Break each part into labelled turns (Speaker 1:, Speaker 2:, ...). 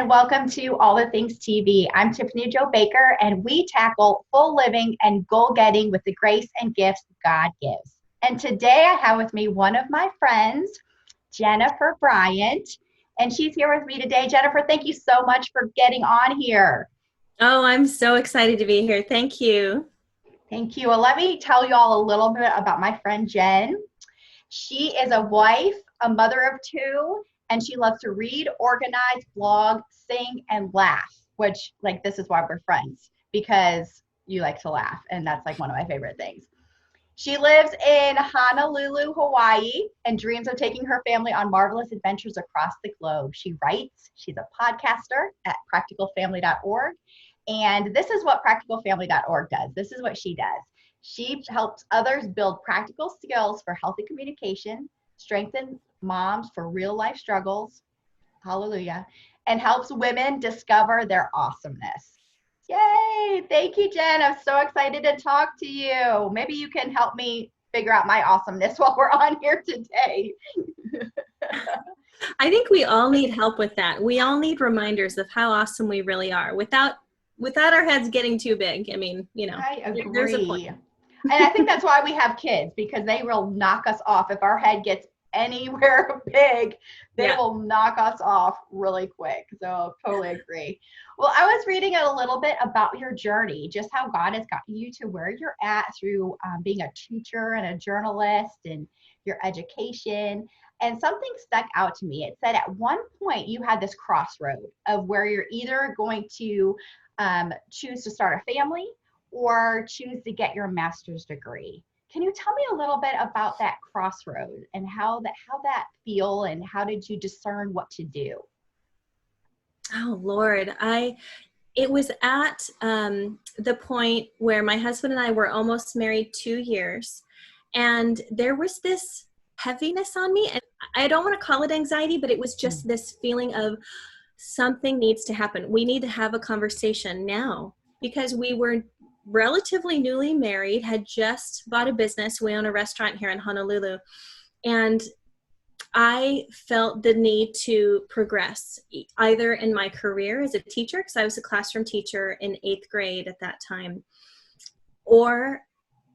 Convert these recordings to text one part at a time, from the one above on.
Speaker 1: and welcome to All the Things TV. I'm Tiffany Jo Baker, and we tackle full living and goal getting with the grace and gifts God gives. And today I have with me one of my friends, Jennifer Bryant, and she's here with me today. Jennifer, thank you so much for getting on here.
Speaker 2: Oh, I'm so excited to be here. Thank you.
Speaker 1: Thank you. Well, let me tell you all a little bit about my friend Jen. She is a wife, a mother of two, and she loves to read, organize, blog, sing, and laugh, which, like, this is why we're friends, because you like to laugh, and that's like one of my favorite things. She lives in Honolulu, Hawaii, and dreams of taking her family on marvelous adventures across the globe. She writes, she's a podcaster at practicalfamily.org, and this is what practicalfamily.org does. This is what she does. She helps others build practical skills for healthy communication, strengthen moms for real life struggles, hallelujah, and helps women discover their awesomeness. Yay! Thank you, Jen. I'm so excited to talk to you. Maybe you can help me figure out my awesomeness while we're on here today.
Speaker 2: I think we all need help with that. We all need reminders of how awesome we really are without our heads getting too big. I mean,
Speaker 1: I agree.
Speaker 2: There's a point.
Speaker 1: And I think that's why we have kids, because they will knock us off. If our head gets anywhere big, they will knock us off really quick. So totally agree. Well, I was reading a little bit about your journey, just how God has gotten you to where you're at through being a teacher and a journalist and your education. And something stuck out to me. It said at one point you had this crossroad of where you're either going to choose to start a family or choose to get your master's degree. Can you tell me a little bit about that crossroad and how that feel, and how did you discern what to do?
Speaker 2: Oh Lord, it was at the point where my husband and I were almost married 2 years, and there was this heaviness on me, and I don't want to call it anxiety, but it was just this feeling of something needs to happen. We need to have a conversation now, because we were relatively newly married, had just bought a business. We own a restaurant here in Honolulu, and I felt the need to progress either in my career as a teacher, because I was a classroom teacher in 8th grade at that time, or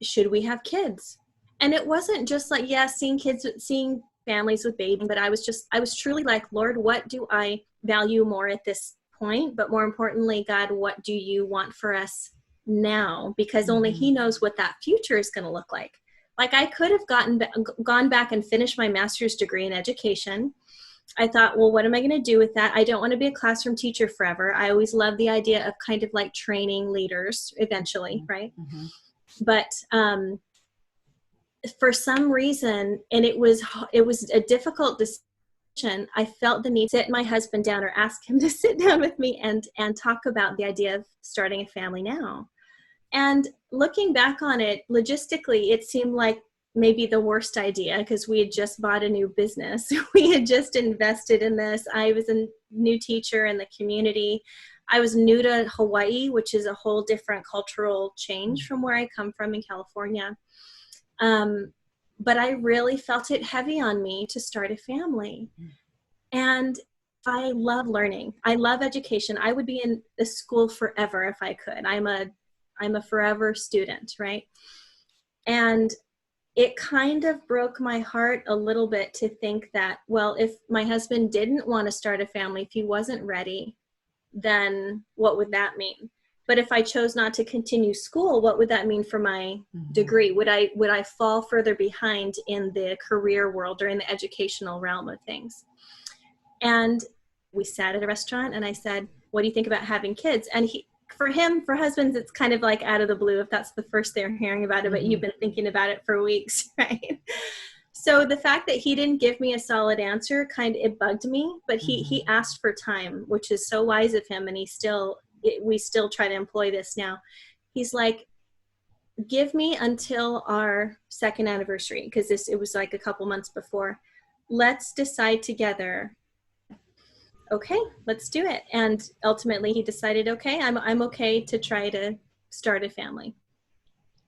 Speaker 2: should we have kids? And it wasn't just like, seeing families with babies, but I was truly like, Lord, what do I value more at this point? But more importantly, God, what do you want for us now? Because only He knows what that future is going to look like. Like, I could have gone back and finished my master's degree in education. I thought, well, what am I going to do with that? I don't want to be a classroom teacher forever. I always loved the idea of kind of like training leaders eventually, right? Mm-hmm. But for some reason, and it was a difficult decision, I felt the need to sit my husband down, or ask him to sit down with me and talk about the idea of starting a family now. And looking back on it, logistically, it seemed like maybe the worst idea, because we had just bought a new business. We had just invested in this. I was a new teacher in the community. I was new to Hawaii, which is a whole different cultural change from where I come from in California. But I really felt it heavy on me to start a family. And I love learning. I love education. I would be in the school forever if I could. I'm a forever student, right? And it kind of broke my heart a little bit to think that, well, if my husband didn't want to start a family, if he wasn't ready, then what would that mean? But if I chose not to continue school, what would that mean for my degree? Would I fall further behind in the career world or in the educational realm of things? And we sat at a restaurant, and I said, what do you think about having kids? And for husbands, it's kind of like out of the blue if that's the first they're hearing about it, but you've been thinking about it for weeks, right? So the fact that he didn't give me a solid answer, it bugged me, but he asked for time, which is so wise of him, and we still try to employ this now. He's like, give me until our second anniversary, because it was like a couple months before. Let's decide together. Okay, let's do it. And ultimately he decided, okay, I'm okay to try to start a family.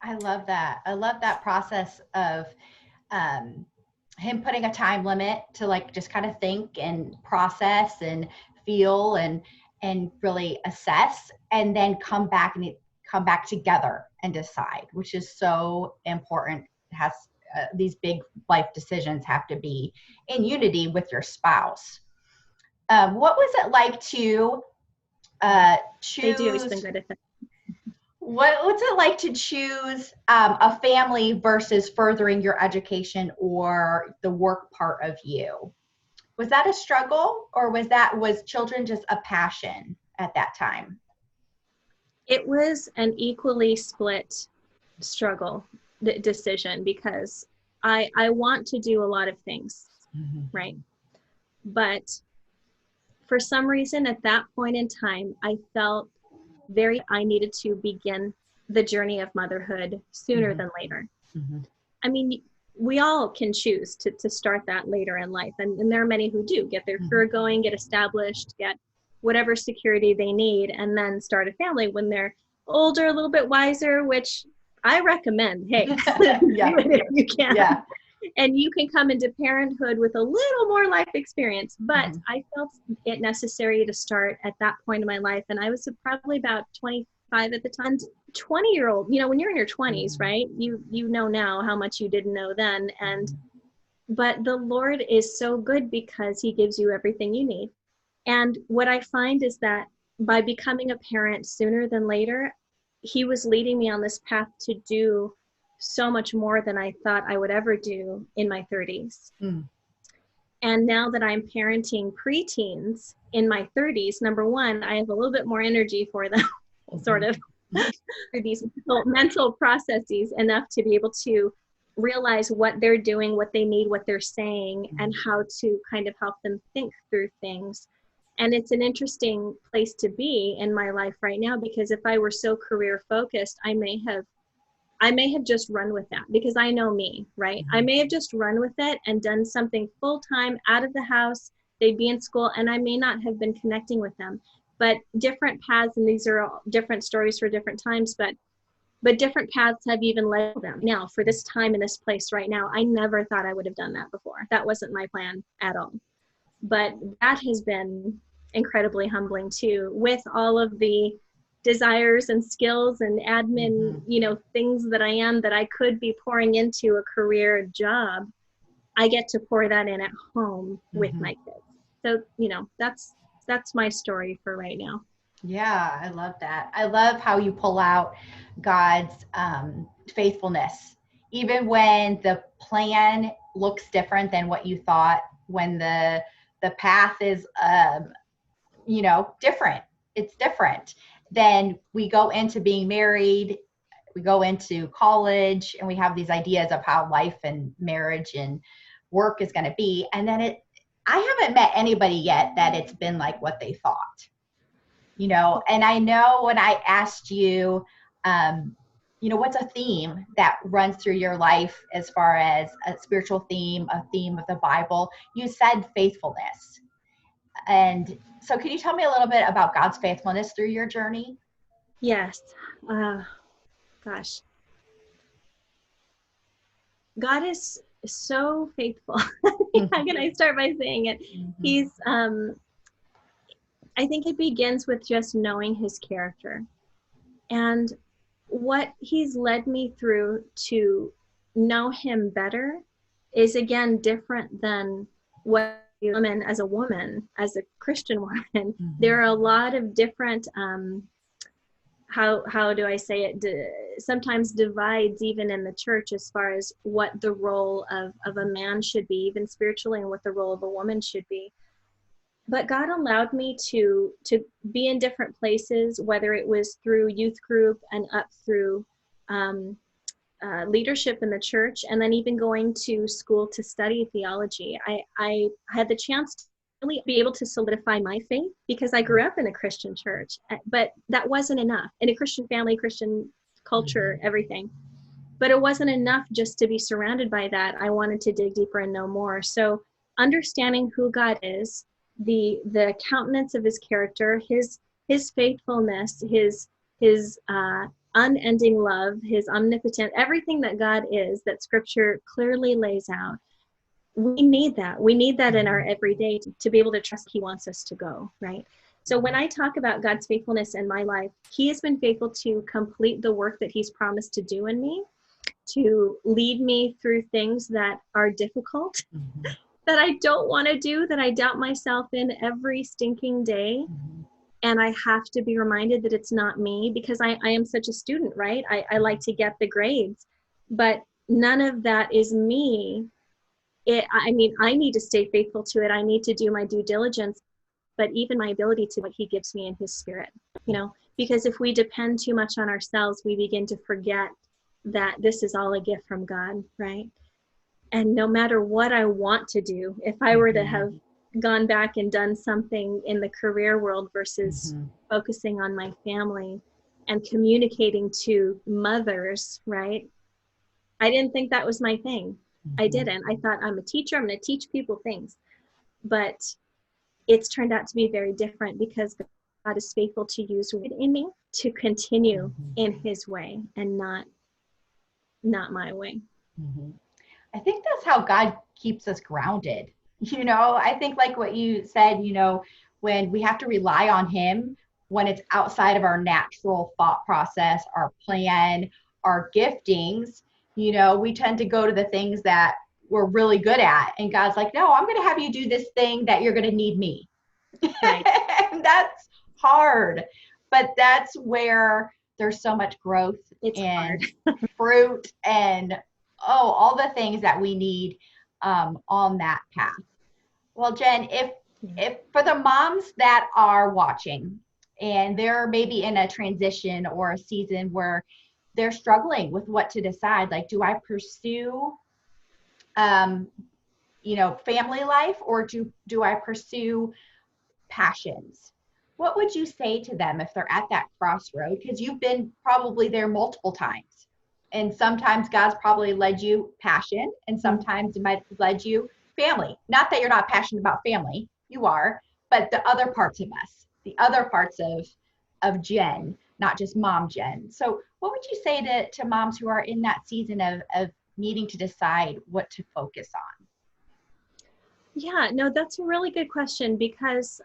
Speaker 1: I love that. I love that process of him putting a time limit to like just kind of think and process and feel and really assess, and then come back together and decide, which is so important. It has these big life decisions have to be in unity with your spouse. What was it like to choose?
Speaker 2: They do. It's been good at that.
Speaker 1: What's it like to choose a family versus furthering your education or the work part of you? Was that a struggle, or was children just a passion at that time?
Speaker 2: It was an equally split struggle decision, because I want to do a lot of things, right? But for some reason at that point in time, I felt I needed to begin the journey of motherhood sooner than later. I mean, we all can choose to start that later in life. And there are many who do get their career going, get established, get whatever security they need, and then start a family when they're older, a little bit wiser, which I recommend. Hey,
Speaker 1: Yeah.
Speaker 2: do it if you can.
Speaker 1: Yeah.
Speaker 2: And you can come into parenthood with a little more life experience. But I felt it necessary to start at that point in my life. And I was probably about 25 at the time. 20-year-old, when you're in your 20s, right? You know now how much you didn't know then. But the Lord is so good because he gives you everything you need. And what I find is that by becoming a parent sooner than later, he was leading me on this path to do so much more than I thought I would ever do in my 30s. And now that I'm parenting preteens in my 30s, number one, I have a little bit more energy for them, sort of, for these mental processes, enough to be able to realize what they're doing, what they need, what they're saying, and how to kind of help them think through things. And it's an interesting place to be in my life right now, because if I were so career focused, I may have just run with that, because I know me, right? I may have just run with it and done something full-time out of the house. They'd be in school and I may not have been connecting with them. But different paths, and these are all different stories for different times, but different paths have even led them. Now, for this time in this place right now, I never thought I would have done that before. That wasn't my plan at all. But that has been incredibly humbling too, with all of the desires and skills and admin, things that I could be pouring into a career job. I get to pour that in at home with my kids. So, that's my story for right now.
Speaker 1: Yeah, I love that. I love how you pull out God's faithfulness, even when the plan looks different than what you thought, when the path is, different. It's different. Then we go into being married, we go into college, and we have these ideas of how life and marriage and work is going to be. And then I haven't met anybody yet that it's been like what they thought. And I know when I asked you, what's a theme that runs through your life as far as a spiritual theme, a theme of the Bible, you said faithfulness. And so can you tell me a little bit about God's faithfulness through your journey?
Speaker 2: Yes. Gosh. God is so faithful. How can I start by saying it? He's, I think it begins with just knowing his character. And what he's led me through to know him better is, again, different than what as a woman, as a Christian woman. There are a lot of different, how do I say it, sometimes divides even in the church as far as what the role of a man should be, even spiritually, and what the role of a woman should be. But God allowed me to be in different places, whether it was through youth group and up through leadership in the church, and then even going to school to study theology. I had the chance to really be able to solidify my faith, because I grew up in a Christian church, but that wasn't enough. In a Christian family, Christian culture, everything. But it wasn't enough just to be surrounded by that. I wanted to dig deeper and know more. So understanding who God is, the countenance of his character, his faithfulness, his unending love, his omnipotent, everything that God is, that scripture clearly lays out. we need that. We need that in our everyday to be able to trust he wants us to go, right? So when I talk about God's faithfulness in my life, he has been faithful to complete the work that he's promised to do in me, to lead me through things that are difficult, that I don't want to do, that I doubt myself in every stinking day. And I have to be reminded that it's not me, because I am such a student, right? I like to get the grades, but none of that is me. I need to stay faithful to it. I need to do my due diligence, but even my ability to what he gives me in his spirit, because if we depend too much on ourselves, we begin to forget that this is all a gift from God, right? And no matter what I want to do, if I were to have gone back and done something in the career world versus focusing on my family and communicating to mothers, right? I didn't think that was my thing. I didn't. I thought, I'm a teacher, I'm going to teach people things. But it's turned out to be very different, because God is faithful to use it in me to continue in his way and not my way.
Speaker 1: I think that's how God keeps us grounded. I think like what you said, when we have to rely on him, when it's outside of our natural thought process, our plan, our giftings, we tend to go to the things that we're really good at. And God's like, no, I'm going to have you do this thing that you're going to need me. Right. And that's hard, but that's where there's so much growth and fruit and all the things that we need on that path. Well, Jen, if for the moms that are watching and they're maybe in a transition or a season where they're struggling with what to decide, like, do I pursue family life, or do I pursue passions? What would you say to them if they're at that crossroad? Because you've been probably there multiple times, and sometimes God's probably led you passion, and sometimes it might have led you family. Not that you're not passionate about family, you are, but the other parts of us, the other parts of Jen, not just mom Jen. So what would you say to moms who are in that season of needing to decide what to focus on?
Speaker 2: Yeah, no, that's a really good question, because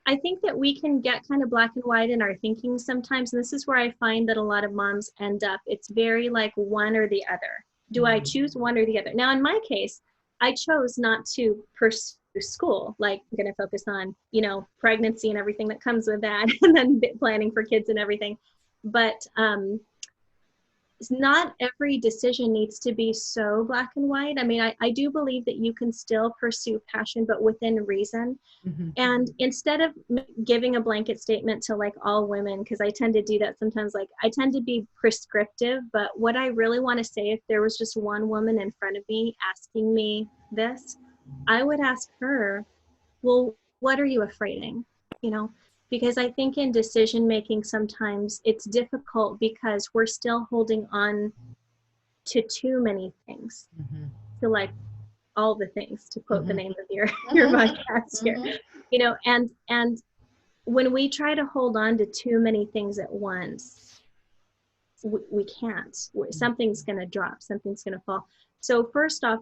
Speaker 2: I think that we can get kind of black and white in our thinking sometimes. And this is where I find that a lot of moms end up. It's very like one or the other. Do I choose one or the other? Now, in my case, I chose not to pursue school. Like, I'm going to focus on, pregnancy and everything that comes with that, and then planning for kids and everything. But not every decision needs to be so black and white. I mean, I do believe that you can still pursue passion, but within reason. And instead of giving a blanket statement to like all women, because I tend to do that sometimes, like I tend to be prescriptive, but what I really want to say, if there was just one woman in front of me asking me this, I would ask her, well, what are you afraid of? Because I think in decision making, sometimes it's difficult because we're still holding on to too many things, to like all the things, to quote the name of your podcast here, and when we try to hold on to too many things at once, we can't. Something's going to drop, something's going to fall. So first off,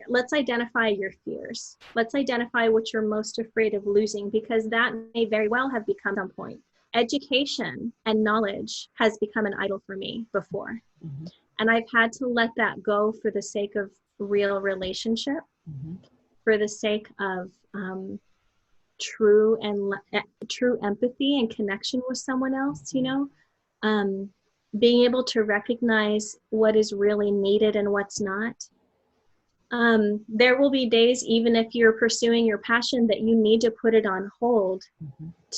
Speaker 2: let's identify your fears. Let's identify what you're most afraid of losing, because that may very well have become some point. Education and knowledge has become an idol for me before. And I've had to let that go for the sake of real relationship, for the sake of true empathy and connection with someone else, being able to recognize what is really needed and what's not. There will be days, even if you're pursuing your passion, that you need to put it on hold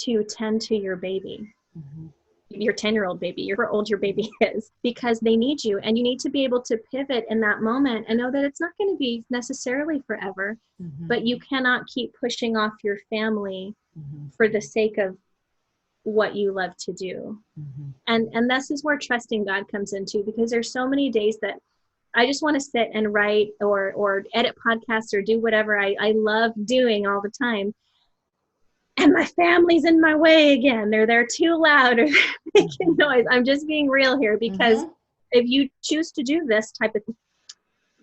Speaker 2: to tend to your baby, your 10-year-old baby, your old your baby is, because they need you, and you need to be able to pivot in that moment and know that it's not going to be necessarily forever, but you cannot keep pushing off your family for the sake of what you love to do. And this is where trusting God comes into, because there's so many days that I just want to sit and write or edit podcasts or do whatever I love doing all the time. And my family's in my way again. They're too loud or they're making noise. I'm just being real here, because if you choose to do this type of thing,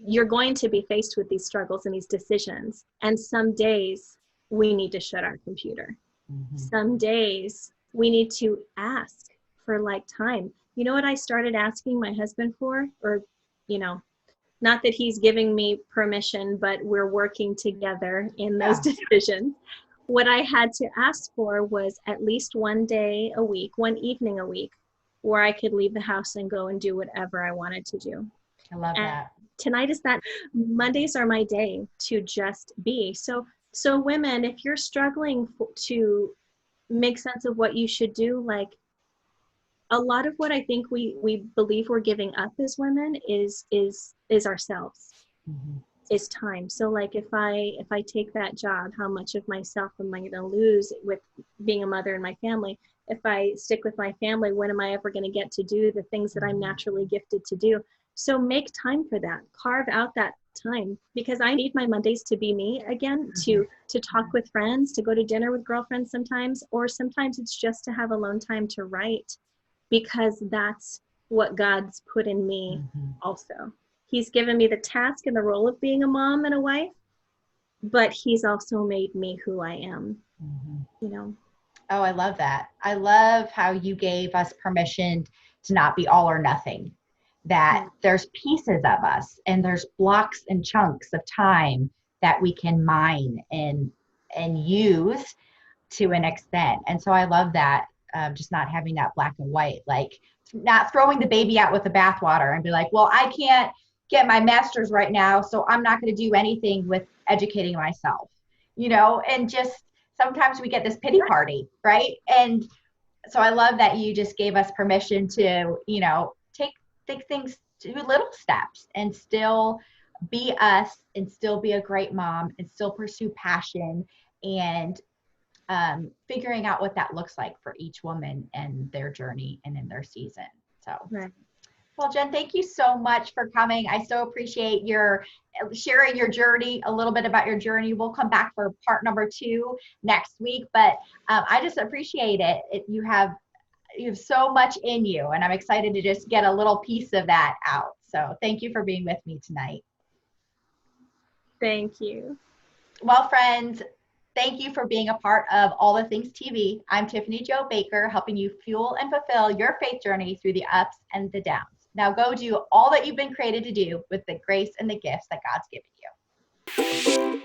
Speaker 2: you're going to be faced with these struggles and these decisions. And some days we need to shut our computer. Mm-hmm. Some days we need to ask for like time. You know what I started asking my husband for? Or, you know, not that he's giving me permission, but we're working together in those decisions. What I had to ask for was at least one day a week, one evening a week, where I could leave the house and go and do whatever I wanted to do.
Speaker 1: I love that.
Speaker 2: Tonight is that. Mondays are my day to just be. So women, if you're struggling to make sense of what you should do, like, a lot of what I think we believe we're giving up as women is ourselves, mm-hmm. is time. So like if I take that job, how much of myself am I going to lose with being a mother in my family? If I stick with my family, when am I ever going to get to do the things that I'm naturally gifted to do? So make time for that. Carve out that time, because I need my Mondays to be me again, mm-hmm. to talk with friends, to go to dinner with girlfriends sometimes, or sometimes it's just to have alone time to write, because that's what God's put in me mm-hmm. also. He's given me the task and the role of being a mom and a wife, but he's also made me who I am, mm-hmm. you know.
Speaker 1: Oh, I love that. I love how you gave us permission to not be all or nothing, that there's pieces of us and there's blocks and chunks of time that we can mine and use to an extent. And so I love that. Just not having that black and white, like not throwing the baby out with the bathwater and be like, well, I can't get my master's right now, so I'm not going to do anything with educating myself, you know, and just sometimes we get this pity party, right? And so I love that you just gave us permission to, you know, take things to little steps and still be us and still be a great mom and still pursue passion and figuring out what that looks like for each woman and their journey and in their season. So, right. Well, Jen, thank you so much for coming. I so appreciate your sharing your journey, a little bit about your journey. We'll come back for part number 2 next week, but I just appreciate it. You have so much in you, and I'm excited to just get a little piece of that out. So thank you for being with me tonight.
Speaker 2: Thank you.
Speaker 1: Well, friends, thank you for being a part of All the Things TV. I'm Tiffany Jo Baker, helping you fuel and fulfill your faith journey through the ups and the downs. Now go do all that you've been created to do with the grace and the gifts that God's given you.